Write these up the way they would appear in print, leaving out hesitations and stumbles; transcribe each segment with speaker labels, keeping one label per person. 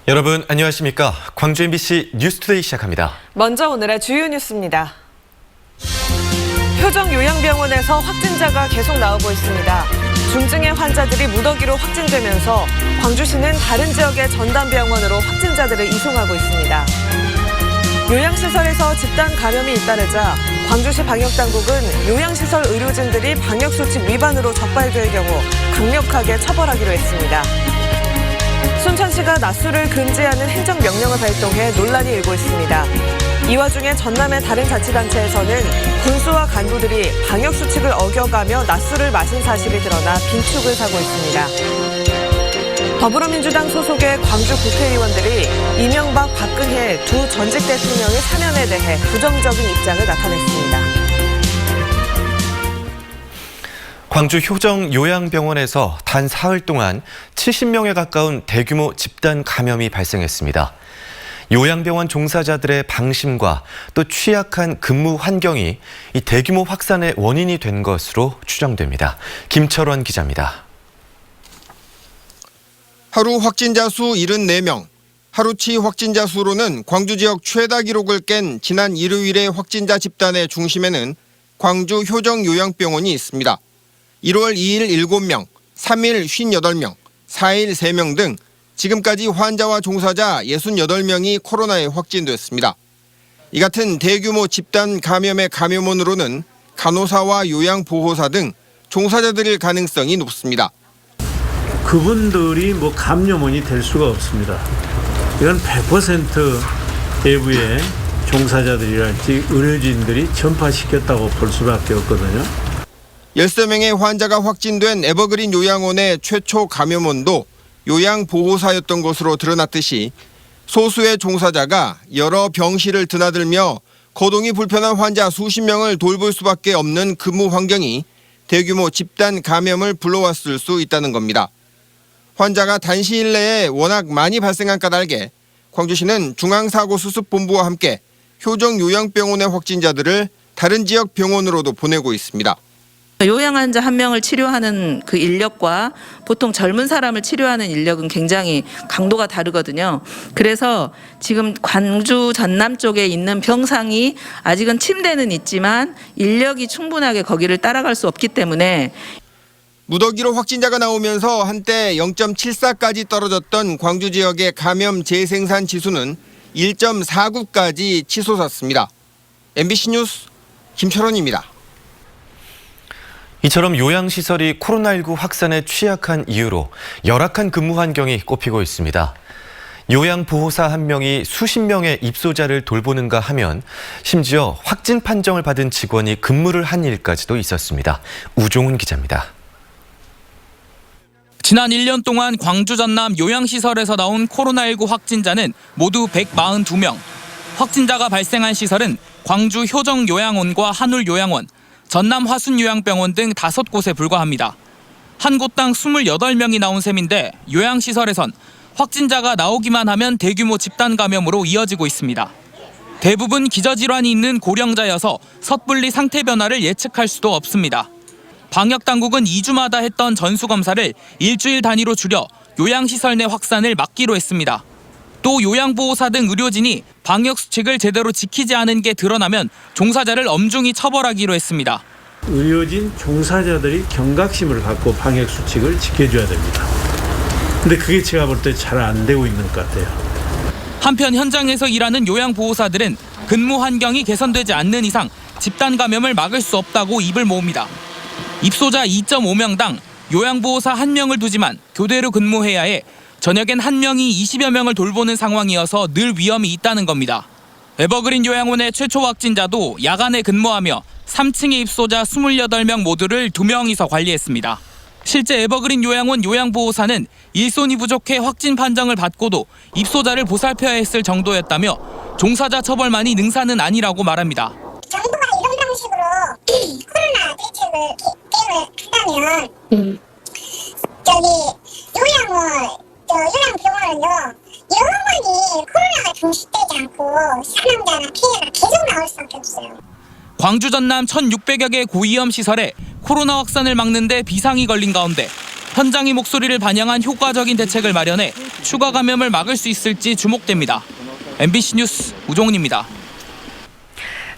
Speaker 1: 여러분 안녕하십니까? 광주 MBC 뉴스투데이 시작합니다.
Speaker 2: 먼저 오늘의 주요 뉴스입니다. 효정요양병원에서 확진자가 계속 나오고 있습니다. 중증의 환자들이 무더기로 확진되면서 광주시는 다른 지역의 전담병원으로 확진자들을 이송하고 있습니다. 요양시설에서 집단 감염이 잇따르자 광주시 방역당국은 요양시설 의료진들이 방역수칙 위반으로 적발될 경우 강력하게 처벌하기로 했습니다. 순천시가 낮술을 금지하는 행정명령을 발동해 논란이 일고 있습니다. 이 와중에 전남의 다른 자치단체에서는 군수와 간부들이 방역수칙을 어겨가며 낮술을 마신 사실이 드러나 빈축을 사고 있습니다. 더불어민주당 소속의 광주 국회의원들이 이명박, 박근혜 두 전직 대통령의 사면에 대해 부정적인 입장을 나타냈습니다.
Speaker 1: 광주 효정요양병원에서 단 사흘 동안 70명에 가까운 대규모 집단 감염이 발생했습니다. 요양병원 종사자들의 방심과 또 취약한 근무 환경이 이 대규모 확산의 원인이 된 것으로 추정됩니다. 김철원 기자입니다.
Speaker 3: 하루 확진자 수 74명, 하루치 확진자 수로는 광주 지역 최다 기록을 깬 지난 일요일의 확진자 집단의 중심에는 광주 효정요양병원이 있습니다. 1월 2일 7명, 3일 58명, 4일 3명 등 지금까지 환자와 종사자 68명이 코로나에 확진됐습니다. 이 같은 대규모 집단 감염의 감염원으로는 간호사와 요양보호사 등 종사자들일 가능성이 높습니다.
Speaker 4: 그분들이 감염원이 될 수가 없습니다. 이건 100% 외부의 종사자들이랄지 의료진들이 전파시켰다고 볼 수밖에 없거든요.
Speaker 3: 13명의 환자가 확진된 에버그린 요양원의 최초 감염원도 요양보호사였던 것으로 드러났듯이 소수의 종사자가 여러 병실을 드나들며 거동이 불편한 환자 수십 명을 돌볼 수밖에 없는 근무 환경이 대규모 집단 감염을 불러왔을 수 있다는 겁니다. 환자가 단시일 내에 워낙 많이 발생한 까닭에 광주시는 중앙사고수습본부와 함께 효정요양병원의 확진자들을 다른 지역 병원으로도 보내고 있습니다.
Speaker 5: 요양 환자 한 명을 치료하는 그 인력과 보통 젊은 사람을 치료하는 인력은 굉장히 강도가 다르거든요. 그래서 지금 광주 전남 쪽에 있는 병상이 아직은 침대는 있지만 인력이 충분하게 거기를 따라갈 수 없기 때문에
Speaker 3: 무더기로 확진자가 나오면서 한때 0.74까지 떨어졌던 광주 지역의 감염 재생산 지수는 1.49까지 치솟았습니다. MBC 뉴스 김철원입니다.
Speaker 1: 이처럼 요양시설이 코로나19 확산에 취약한 이유로 열악한 근무 환경이 꼽히고 있습니다. 요양보호사 한 명이 수십 명의 입소자를 돌보는가 하면 심지어 확진 판정을 받은 직원이 근무를 한 일까지도 있었습니다. 우종훈 기자입니다.
Speaker 6: 지난 1년 동안 광주 전남 요양시설에서 나온 코로나19 확진자는 모두 142명. 확진자가 발생한 시설은 광주 효정요양원과 한울요양원, 전남 화순요양병원 등 5곳에 불과합니다. 한 곳당 28명이 나온 셈인데 요양시설에선 확진자가 나오기만 하면 대규모 집단 감염으로 이어지고 있습니다. 대부분 기저질환이 있는 고령자여서 섣불리 상태 변화를 예측할 수도 없습니다. 방역당국은 2주마다 했던 전수검사를 일주일 단위로 줄여 요양시설 내 확산을 막기로 했습니다. 또 요양보호사 등 의료진이 방역수칙을 제대로 지키지 않은 게 드러나면 종사자를 엄중히 처벌하기로 했습니다.
Speaker 4: 의료진 종사자들이 경각심을 갖고 방역수칙을 지켜줘야 됩니다. 근데 그게 제가 볼 때 잘 안 되고 있는 것 같아요.
Speaker 6: 한편 현장에서 일하는 요양보호사들은 근무 환경이 개선되지 않는 이상 집단 감염을 막을 수 없다고 입을 모읍니다. 입소자 2.5명당 요양보호사 1명을 두지만 교대로 근무해야 해 저녁엔 한 명이 20여 명을 돌보는 상황이어서 늘 위험이 있다는 겁니다. 에버그린 요양원의 최초 확진자도 야간에 근무하며 3층의 입소자 28명 모두를 2명이서 관리했습니다. 실제 에버그린 요양원 요양보호사는 일손이 부족해 확진 판정을 받고도 입소자를 보살펴야 했을 정도였다며 종사자 처벌만이 능사는 아니라고 말합니다.
Speaker 7: 정부가 이런 방식으로 코로나 대책을 한다면 요양병원은요 영원히 코로나가 종식되지 않고 사망자나 피해가 계속 나올 수밖에 없어요.
Speaker 6: 광주 전남 1,600여 개 고위험 시설에 코로나 확산을 막는 데 비상이 걸린 가운데 현장의 목소리를 반영한 효과적인 대책을 마련해 추가 감염을 막을 수 있을지 주목됩니다. MBC 뉴스 우종훈입니다.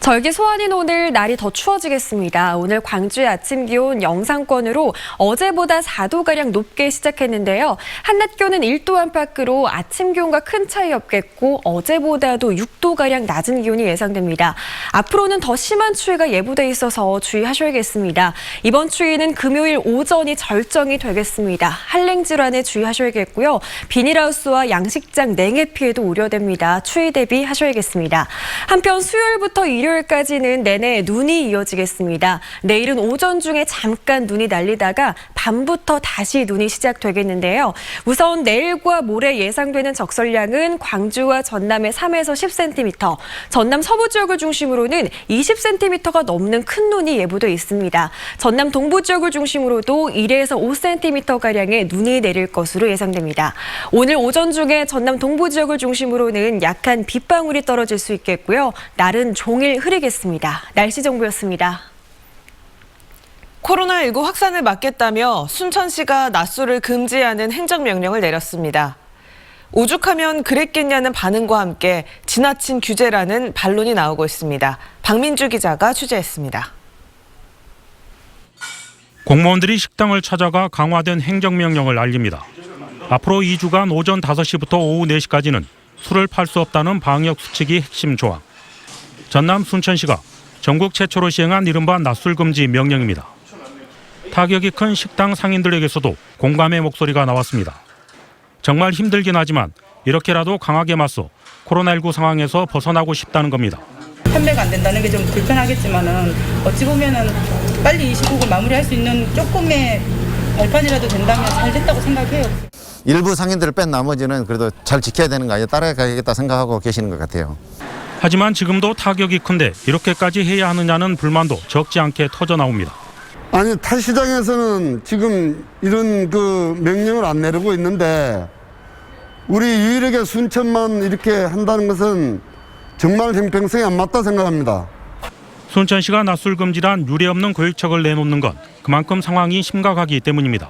Speaker 8: 절기 소환인 오늘 날이 더 추워지겠습니다. 오늘 광주의 아침 기온 영상권으로 어제보다 4도가량 높게 시작했는데요. 한낮 기온은 1도 안팎으로 아침 기온과 큰 차이 없겠고 어제보다도 6도가량 낮은 기온이 예상됩니다. 앞으로는 더 심한 추위가 예보돼 있어서 주의하셔야겠습니다. 이번 추위는 금요일 오전이 절정이 되겠습니다. 한랭 질환에 주의하셔야겠고요. 비닐하우스와 양식장 냉해 피해도 우려됩니다. 추위 대비하셔야겠습니다. 한편 수요일부터 일요일까지는 내내 눈이 이어지겠습니다. 내일은 오전 중에 잠깐 눈이 날리다가 밤부터 다시 눈이 시작되겠는데요. 우선 내일과 모레 예상되는 적설량은 광주와 전남의 3에서 10cm, 전남 서부 지역을 중심으로는 20cm가 넘는 큰 눈이 예보돼 있습니다. 전남 동부 지역을 중심으로도 1에서 5cm가량의 눈이 내릴 것으로 예상됩니다. 오늘 오전 중에 전남 동부 지역을 중심으로는 약한 빗방울이 떨어질 수 있겠고요. 날은 종일 흐리겠습니다. 날씨 정보였습니다.
Speaker 2: 코로나19 확산을 막겠다며 순천시가 낮술을 금지하는 행정명령을 내렸습니다. 오죽하면 그랬겠냐는 반응과 함께 지나친 규제라는 반론이 나오고 있습니다. 박민주 기자가 취재했습니다.
Speaker 9: 공무원들이 식당을 찾아가 강화된 행정명령을 알립니다. 앞으로 2주간 오전 5시부터 오후 4시까지는 술을 팔 수 없다는 방역수칙이 핵심 조항. 전남 순천시가 전국 최초로 시행한 이른바 낮술 금지 명령입니다. 타격이 큰 식당 상인들에게서도 공감의 목소리가 나왔습니다. 정말 힘들긴 하지만 이렇게라도 강하게 맞서 코로나19 상황에서 벗어나고 싶다는 겁니다.
Speaker 10: 판매가 안 된다는 게 좀 불편하겠지만은 어찌 보면은 빨리 이 시국을 마무리할 수 있는 조금의 발판이라도 된다면 잘 됐다고 생각해요.
Speaker 11: 일부 상인들을 뺀 나머지는 그래도 잘 지켜야 되는 거 아니에요. 따라가야겠다 생각하고 계시는 것 같아요.
Speaker 9: 하지만 지금도 타격이 큰데 이렇게까지 해야 하느냐는 불만도 적지 않게 터져 나옵니다.
Speaker 12: 아니, 타시장에서는 지금 이런 그 명령을 안 내리고 있는데 우리 유일하게 순천만 이렇게 한다는 것은 정말 형평성에 안 맞다 생각합니다.
Speaker 9: 순천시가 낮술 금지란 유례없는 교육책을 내놓는 건 그만큼 상황이 심각하기 때문입니다.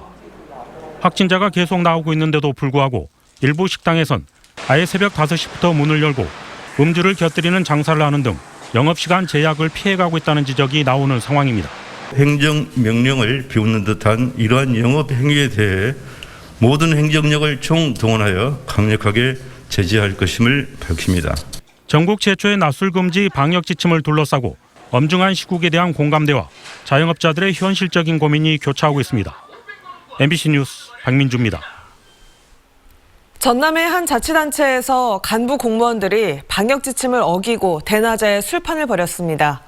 Speaker 9: 확진자가 계속 나오고 있는데도 불구하고 일부 식당에선 아예 새벽 5시부터 문을 열고 음주를 곁들이는 장사를 하는 등 영업시간 제약을 피해가고 있다는 지적이 나오는 상황입니다.
Speaker 13: 행정명령을 비웃는 듯한 이러한 영업행위에 대해 모든 행정력을 총동원하여 강력하게 제재할 것임을 밝힙니다.
Speaker 9: 전국 최초의 낮술 금지 방역 지침을 둘러싸고 엄중한 시국에 대한 공감대와 자영업자들의 현실적인 고민이 교차하고 있습니다. MBC 뉴스 박민주입니다.
Speaker 2: 전남의 한 자치단체에서 간부 공무원들이 방역 지침을 어기고 대낮에 술판을 벌였습니다.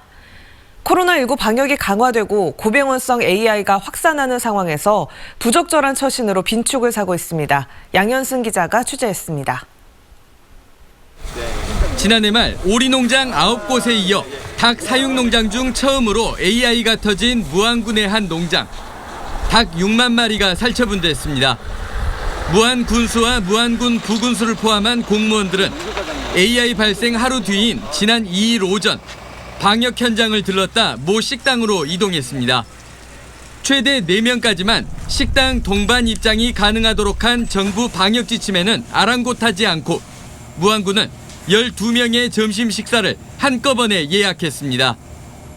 Speaker 2: 코로나19 방역이 강화되고 고병원성 AI가 확산하는 상황에서 부적절한 처신으로 빈축을 사고 있습니다. 양현승 기자가 취재했습니다.
Speaker 14: 지난해 말 오리농장 9곳에 이어 닭 사육농장 중 처음으로 AI가 터진 무안군의 한 농장. 닭 6만 마리가 살처분됐습니다. 무안 군수와 무안군 부군수를 포함한 공무원들은 AI 발생 하루 뒤인 지난 2일 오전 방역 현장을 들렀다 모 식당으로 이동했습니다. 최대 4명까지만 식당 동반 입장이 가능하도록 한 정부 방역 지침에는 아랑곳하지 않고 무안군은 12명의 점심 식사를 한꺼번에 예약했습니다.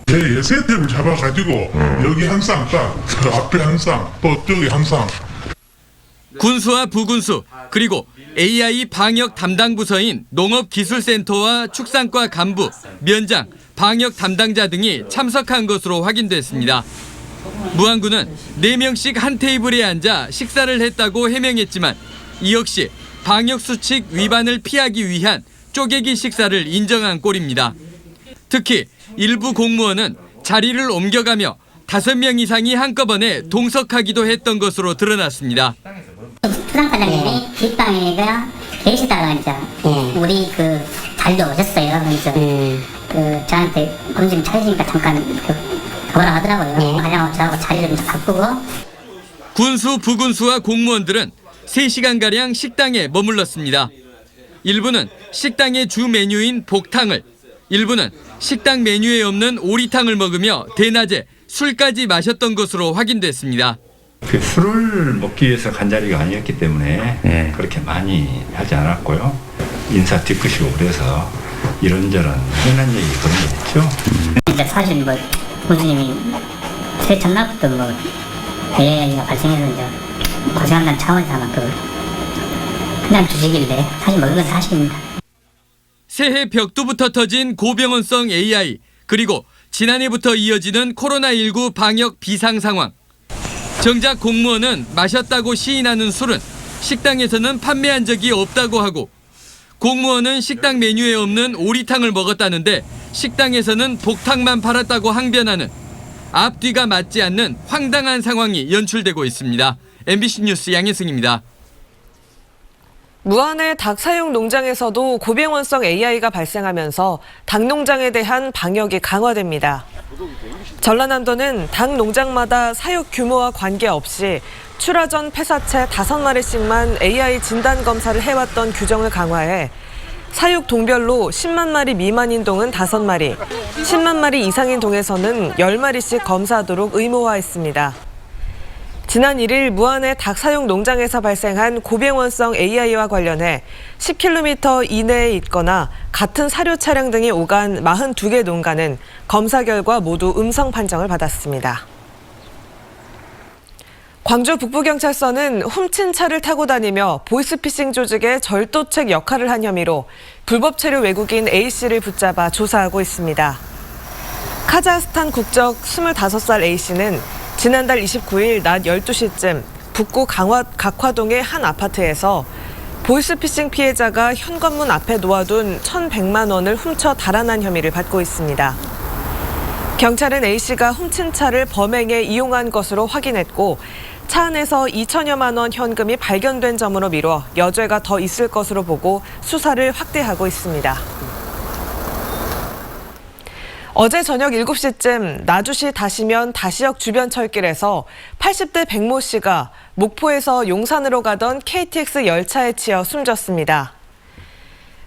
Speaker 15: 제 세트를 잡아가지고 여기 한 쌍 딱, 그 앞에 한 쌍, 또 저기 한 쌍.
Speaker 14: 군수와 부군수 그리고 AI 방역 담당 부서인 농업기술센터와 축산과 간부, 면장, 방역 담당자 등이 참석한 것으로 확인됐습니다. 무안군은 4명씩 한 테이블에 앉아 식사를 했다고 해명했지만 이 역시 방역수칙 위반을 피하기 위한 쪼개기 식사를 인정한 꼴입니다. 특히 일부 공무원은 자리를 옮겨가며 5명 이상이 한꺼번에 동석하기도 했던 것으로 드러났습니다.
Speaker 16: 수상과장님이 뒷방에가 계시다가 이제 우리 그 자리로 오셨어요. 그래서 그 저한테 검증 찾으시니까 잠깐 뭐라 하더라고요. 그냥 저하고 자리를 좀 바꾸고.
Speaker 14: 군수, 부군수와 공무원들은 3시간가량 식당에 머물렀습니다. 일부는 식당의 주 메뉴인 복탕을, 일부는 식당 메뉴에 없는 오리탕을 먹으며 대낮에 술까지 마셨던 것으로 확인됐습니다.
Speaker 17: 그 술을 먹기 위해서 간 자리가 아니었기 때문에 그렇게 많이 하지 않았고요. 인사 뒤끝이 오래서 이런저런 흔한 얘기 그런 거 있죠.
Speaker 16: 근데 사실 뭐 교수님이 새해 첫날부터 뭐 AI가 발생해서 이제 고생한다는 차원에서 아마 그냥 주시길래 사실 뭐 그건 사실입니다.
Speaker 14: 새해 벽두부터 터진 고병원성 AI, 그리고 지난해부터 이어지는 코로나19 방역 비상 상황. 정작 공무원은 마셨다고 시인하는 술은 식당에서는 판매한 적이 없다고 하고, 공무원은 식당 메뉴에 없는 오리탕을 먹었다는데 식당에서는 복탕만 팔았다고 항변하는 앞뒤가 맞지 않는 황당한 상황이 연출되고 있습니다. MBC 뉴스 양혜승입니다.
Speaker 2: 무안의 닭 사육 농장에서도 고병원성 AI가 발생하면서 닭 농장에 대한 방역이 강화됩니다. 전라남도는 닭 농장마다 사육 규모와 관계없이 출하 전 폐사체 5마리씩만 AI 진단 검사를 해왔던 규정을 강화해 사육 동별로 10만 마리 미만인 동은 5마리, 10만 마리 이상인 동에서는 10마리씩 검사하도록 의무화했습니다. 지난 1일 무안의 닭 사육 농장에서 발생한 고병원성 AI와 관련해 10km 이내에 있거나 같은 사료 차량 등이 오간 42개 농가는 검사 결과 모두 음성 판정을 받았습니다. 광주 북부경찰서는 훔친 차를 타고 다니며 보이스피싱 조직의 절도책 역할을 한 혐의로 불법 체류 외국인 A씨를 붙잡아 조사하고 있습니다. 카자흐스탄 국적 25살 A씨는 지난달 29일 낮 12시쯤 북구 각화동의 한 아파트에서 보이스피싱 피해자가 현관문 앞에 놓아둔 1,100만 원을 훔쳐 달아난 혐의를 받고 있습니다. 경찰은 A씨가 훔친 차를 범행에 이용한 것으로 확인했고 차 안에서 2천여만 원 현금이 발견된 점으로 미뤄 여죄가 더 있을 것으로 보고 수사를 확대하고 있습니다. 어제 저녁 7시쯤 나주시 다시면 다시역 주변 철길에서 80대 백모 씨가 목포에서 용산으로 가던 KTX 열차에 치여 숨졌습니다.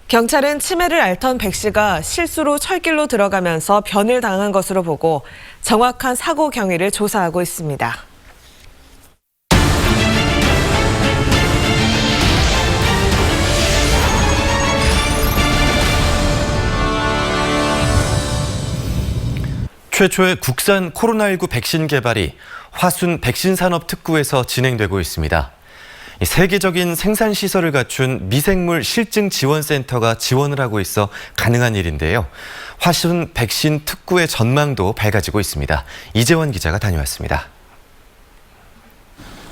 Speaker 2: 경찰은 치매를 앓던 백 씨가 실수로 철길로 들어가면서 변을 당한 것으로 보고 정확한 사고 경위를 조사하고 있습니다.
Speaker 1: 최초의 국산 코로나19 백신 개발이 화순 백신산업특구에서 진행되고 있습니다. 세계적인 생산시설을 갖춘 미생물 실증지원센터가 지원을 하고 있어 가능한 일인데요. 화순 백신 특구의 전망도 밝아지고 있습니다. 이재원 기자가 다녀왔습니다.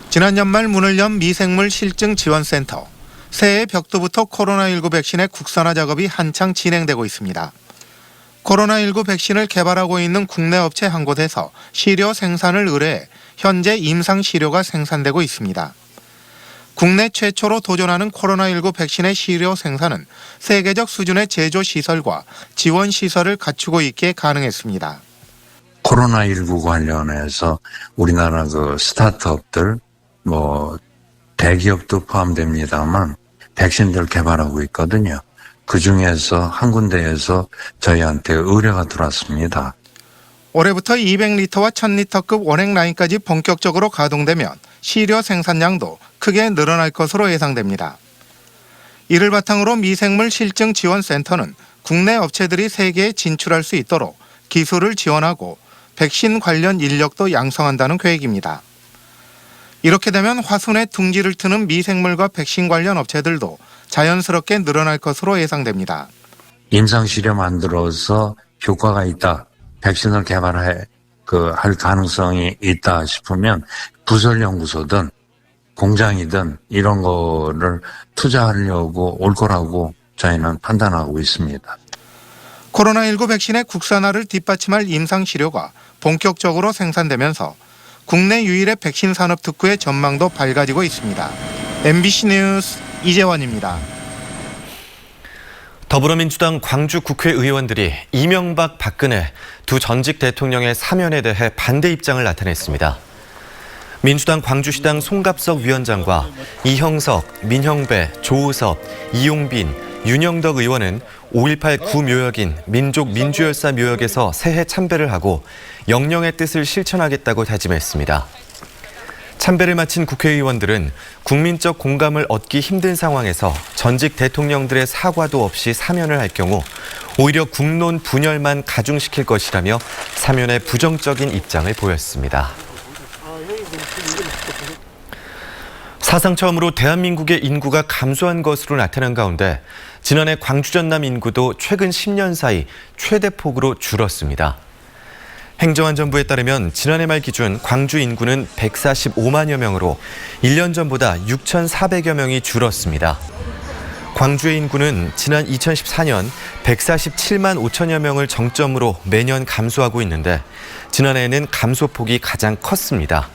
Speaker 18: 지난 연말 문을 연 미생물 실증지원센터. 새해 벽두부터 코로나19 백신의 국산화 작업이 한창 진행되고 있습니다. 코로나19 백신을 개발하고 있는 국내 업체 한 곳에서 시료 생산을 의뢰해 현재 임상 시료가 생산되고 있습니다. 국내 최초로 도전하는 코로나19 백신의 시료 생산은 세계적 수준의 제조 시설과 지원 시설을 갖추고 있기에 가능했습니다.
Speaker 19: 코로나19 관련해서 우리나라 스타트업들, 대기업도 포함됩니다만 백신들 개발하고 있거든요. 그 중에서 한 군데에서 저희한테 의뢰가 들어왔습니다.
Speaker 18: 올해부터 200리터와 1000리터급 원액 라인까지 본격적으로 가동되면 시료 생산량도 크게 늘어날 것으로 예상됩니다. 이를 바탕으로 미생물 실증 지원센터는 국내 업체들이 세계에 진출할 수 있도록 기술을 지원하고 백신 관련 인력도 양성한다는 계획입니다. 이렇게 되면 화순에 둥지를 트는 미생물과 백신 관련 업체들도 자연스럽게 늘어날 것으로 예상됩니다.
Speaker 19: 임상시료 만들어서 효과가 있다, 백신을 개발할 가능성이 있다 싶으면 부설연구소든 공장이든 이런 거를 투자하려고 올 거라고 저희는 판단하고 있습니다.
Speaker 18: 코로나19 백신의 국산화를 뒷받침할 임상시료가 본격적으로 생산되면서 국내 유일의 백신 산업 특구의 전망도 밝아지고 있습니다. MBC 뉴스 이재원입니다.
Speaker 1: 더불어민주당 광주 국회의원들이 이명박, 박근혜 두 전직 대통령의 사면에 대해 반대 입장을 나타냈습니다. 민주당 광주시당 송갑석 위원장과 이형석, 민형배, 조우섭, 이용빈, 윤영덕 의원은 5.18 구묘역인 민족민주열사 묘역에서 새해 참배를 하고 영령의 뜻을 실천하겠다고 다짐했습니다. 참배를 마친 국회의원들은 국민적 공감을 얻기 힘든 상황에서 전직 대통령들의 사과도 없이 사면을 할 경우 오히려 국론 분열만 가중시킬 것이라며 사면에 부정적인 입장을 보였습니다. 사상 처음으로 대한민국의 인구가 감소한 것으로 나타난 가운데 지난해 광주 전남 인구도 최근 10년 사이 최대폭으로 줄었습니다. 행정안전부에 따르면 지난해 말 기준 광주 인구는 145만여 명으로 1년 전보다 6,400여 명이 줄었습니다. 광주의 인구는 지난 2014년 147만 5천여 명을 정점으로 매년 감소하고 있는데 지난해에는 감소폭이 가장 컸습니다.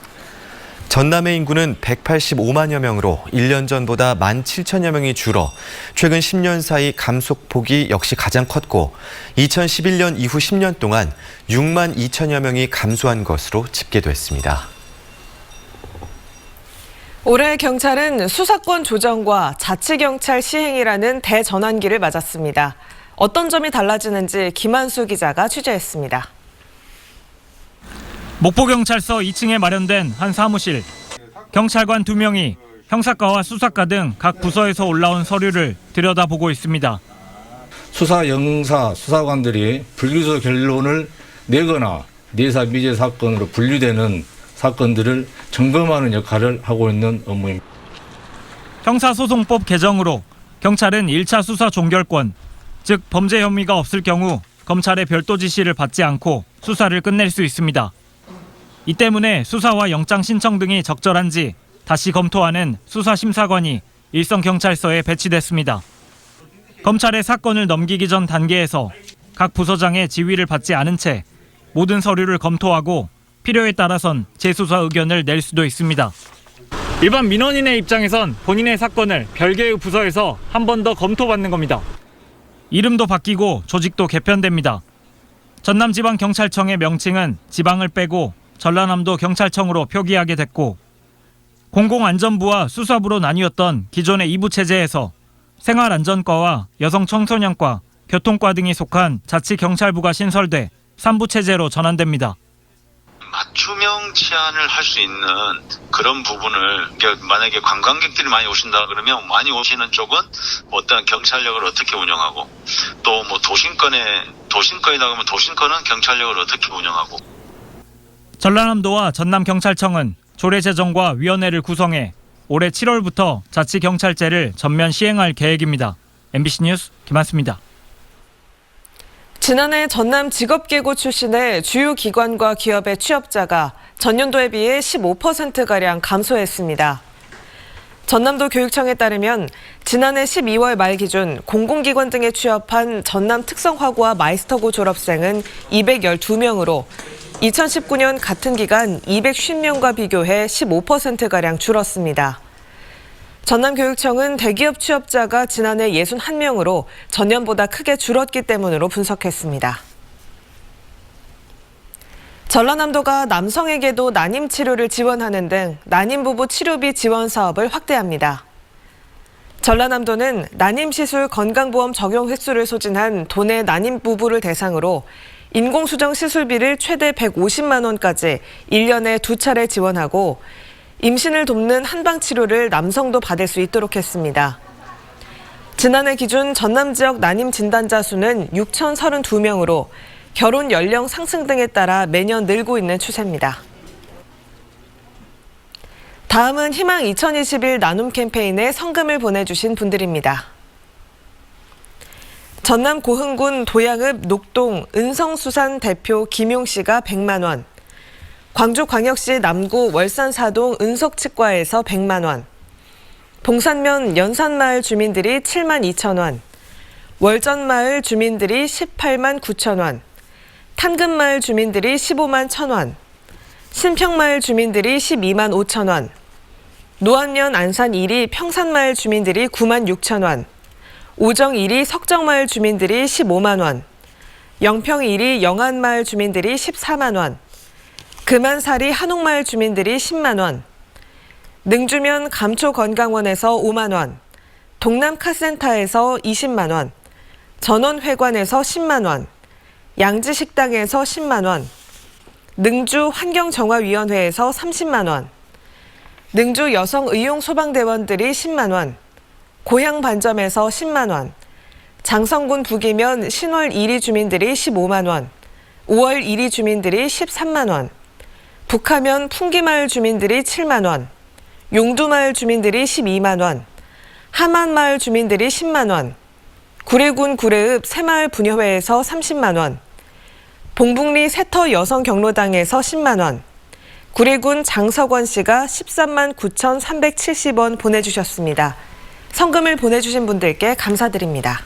Speaker 1: 전남의 인구는 185만여 명으로 1년 전보다 17,000여 명이 줄어 최근 10년 사이 감소폭이 역시 가장 컸고 2011년 이후 10년 동안 6만 2천여 명이 감소한 것으로 집계됐습니다.
Speaker 2: 올해 경찰은 수사권 조정과 자치경찰 시행이라는 대전환기를 맞았습니다. 어떤 점이 달라지는지 김한수 기자가 취재했습니다.
Speaker 20: 목포경찰서 2층에 마련된 한 사무실. 경찰관 2명이 형사과와 수사과 등 각 부서에서 올라온 서류를 들여다보고 있습니다.
Speaker 21: 수사 영사 수사관들이 불기소 결론을 내거나 내사 미제 사건으로 분류되는 사건들을 점검하는 역할을 하고 있는 업무입니다.
Speaker 20: 형사소송법 개정으로 경찰은 1차 수사 종결권, 즉 범죄 혐의가 없을 경우 검찰의 별도 지시를 받지 않고 수사를 끝낼 수 있습니다. 이 때문에 수사와 영장 신청 등이 적절한지 다시 검토하는 수사심사관이 일선경찰서에 배치됐습니다. 검찰의 사건을 넘기기 전 단계에서 각 부서장의 지휘를 받지 않은 채 모든 서류를 검토하고 필요에 따라선 재수사 의견을 낼 수도 있습니다. 일반 민원인의 입장에선 본인의 사건을 별개의 부서에서 한 번 더 검토받는 겁니다. 이름도 바뀌고 조직도 개편됩니다. 전남지방경찰청의 명칭은 지방을 빼고 전라남도 경찰청으로 표기하게 됐고 공공안전부와 수사부로 나뉘었던 기존의 2부 체제에서 생활안전과와 여성청소년과, 교통과 등이 속한 자치경찰부가 신설돼 3부 체제로 전환됩니다.
Speaker 22: 맞춤형 치안을 할 수 있는 그런 부분을 만약에 관광객들이 많이 오신다 그러면 많이 오시는 쪽은 어떤 경찰력을 어떻게 운영하고 또 뭐 도심권이다 그러면 도심권은 경찰력을 어떻게 운영하고
Speaker 20: 전라남도와 전남경찰청은 조례제정과 위원회를 구성해 올해 7월부터 자치경찰제를 전면 시행할 계획입니다. MBC 뉴스 김한수입니다.
Speaker 2: 지난해 전남 직업계고 출신의 주요 기관과 기업의 취업자가 전년도에 비해 15%가량 감소했습니다. 전남도 교육청에 따르면 지난해 12월 말 기준 공공기관 등에 취업한 전남 특성화고와 마이스터고 졸업생은 212명으로 2019년 같은 기간 250명과 비교해 15%가량 줄었습니다. 전남교육청은 대기업 취업자가 지난해 61명으로 전년보다 크게 줄었기 때문으로 분석했습니다. 전라남도가 남성에게도 난임 치료를 지원하는 등 난임 부부 치료비 지원 사업을 확대합니다. 전라남도는 난임시술 건강보험 적용 횟수를 소진한 도내 난임 부부를 대상으로 인공수정 시술비를 최대 150만 원까지 1년에 2차례 지원하고 임신을 돕는 한방치료를 남성도 받을 수 있도록 했습니다. 지난해 기준 전남 지역 난임 진단자 수는 6,032명으로 결혼 연령 상승 등에 따라 매년 늘고 있는 추세입니다. 다음은 희망 2021 나눔 캠페인에 성금을 보내주신 분들입니다. 전남 고흥군 도양읍 녹동 은성수산 대표 김용 씨가 100만 원, 광주광역시 남구 월산사동 은석치과에서 100만 원, 봉산면 연산마을 주민들이 7만 2천 원, 월전마을 주민들이 18만 9천 원, 탄금마을 주민들이 15만 1천 원, 신평마을 주민들이 12만 5천 원, 노안면 안산 1위 평산마을 주민들이 9만 6천 원, 오정 1위 석정마을 주민들이 15만 원, 영평 1위 영안마을 주민들이 14만 원, 금안사리 한옥마을 주민들이 10만 원, 능주면 감초건강원에서 5만 원, 동남카센터에서 20만 원, 전원회관에서 10만 원, 양지식당에서 10만 원, 능주 환경정화위원회에서 30만 원, 능주 여성 의용 소방대원들이 10만 원, 고향 반점에서 10만 원, 장성군 북이면 신월 1위 주민들이 15만 원, 5월 1위 주민들이 13만 원, 북하면 풍기마을 주민들이 7만 원, 용두마을 주민들이 12만 원, 하만마을 주민들이 10만 원, 구례군 구례읍 새마을 분여회에서 30만 원, 봉북리 세터 여성 경로당에서 10만 원, 구례군 장석원 씨가 13만 9,370원 보내주셨습니다. 성금을 보내주신 분들께 감사드립니다.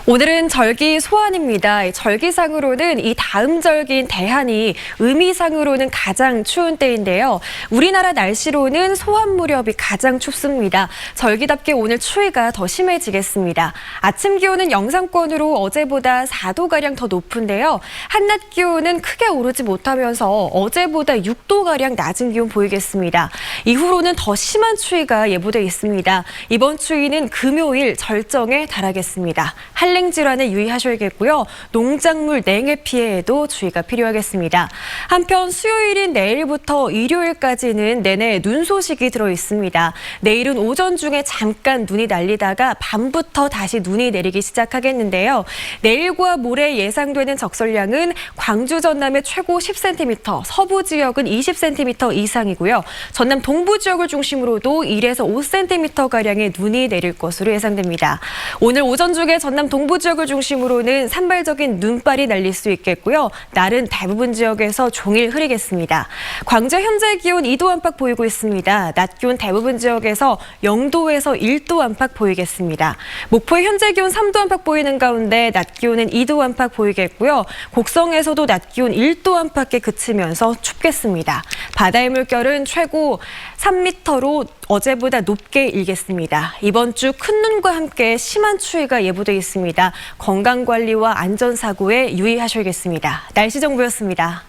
Speaker 8: 오늘은 절기 소환입니다. 절기상으로는 이 다음 절기인 대한이 의미상으로는 가장 추운 때인데요. 우리나라 날씨로는 소환 무렵이 가장 춥습니다. 절기답게 오늘 추위가 더 심해지겠습니다. 아침 기온은 영상권으로 어제보다 4도가량 더 높은데요. 한낮 기온은 크게 오르지 못하면서 어제보다 6도가량 낮은 기온 보이겠습니다. 이후로는 더 심한 추위가 예보돼 있습니다. 이번 추위는 금요일 절정에 달하겠습니다. 한랭 질환에 유의하셔야겠고요. 농작물 냉해 피해에도 주의가 필요하겠습니다. 한편 수요일인 내일부터 일요일까지는 내내 눈 소식이 들어 있습니다. 내일은 오전 중에 잠깐 눈이 날리다가 밤부터 다시 눈이 내리기 시작하겠는데요. 내일과 모레 예상되는 적설량은 광주 전남의 최고 10cm, 서부 지역은 20cm 이상이고요. 전남 동부 지역을 중심으로도 1에서 5cm가량의 눈이 내릴 것으로 예상됩니다. 오늘 오전 중에 전남 동부 지역을 중심으로는 산발적인 눈발이 날릴 수 있겠고요. 날은 대부분 지역에서 종일 흐리겠습니다. 광주 현재 기온 2도 안팎 보이고 있습니다. 낮 기온 대부분 지역에서 0도에서 1도 안팎 보이겠습니다. 목포의 현재 기온 3도 안팎 보이는 가운데 낮 기온은 2도 안팎 보이겠고요. 곡성에서도 낮 기온 1도 안팎에 그치면서 춥겠습니다. 바다의 물결은 최고 3m로 어제보다 높게 일겠습니다. 이번 주 큰 눈과 함께 심한 추위가 예보돼 있습니다. 건강관리와 안전사고에 유의하셔야겠습니다. 날씨 정보였습니다.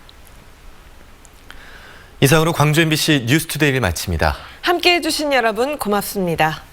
Speaker 1: 이상으로 광주 MBC 뉴스투데이를 마칩니다.
Speaker 2: 함께해 주신 여러분 고맙습니다.